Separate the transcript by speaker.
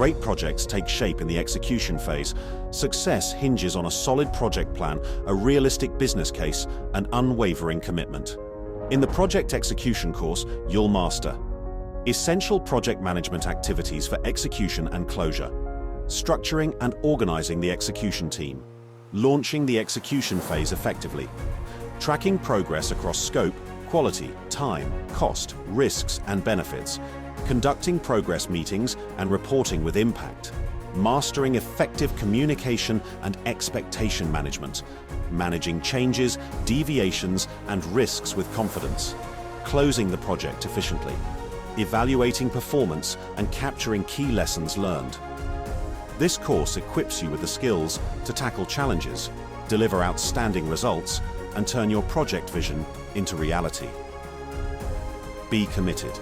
Speaker 1: great projects take shape in the execution phase, success hinges on a solid project plan, a realistic business case, and unwavering commitment. In the project execution course, you'll master essential project management activities for execution and closure, structuring and organizing the execution team, launching the execution phase effectively, tracking progress across scope, quality, time, cost, risks, and benefits, conducting progress meetings and reporting with impact, mastering effective communication and expectation management, managing changes, deviations, and risks with confidence, closing the project efficiently, evaluating performance and capturing key lessons learned. This course equips you with the skills to tackle challenges, deliver outstanding results, and turn your project vision into reality. Be committed.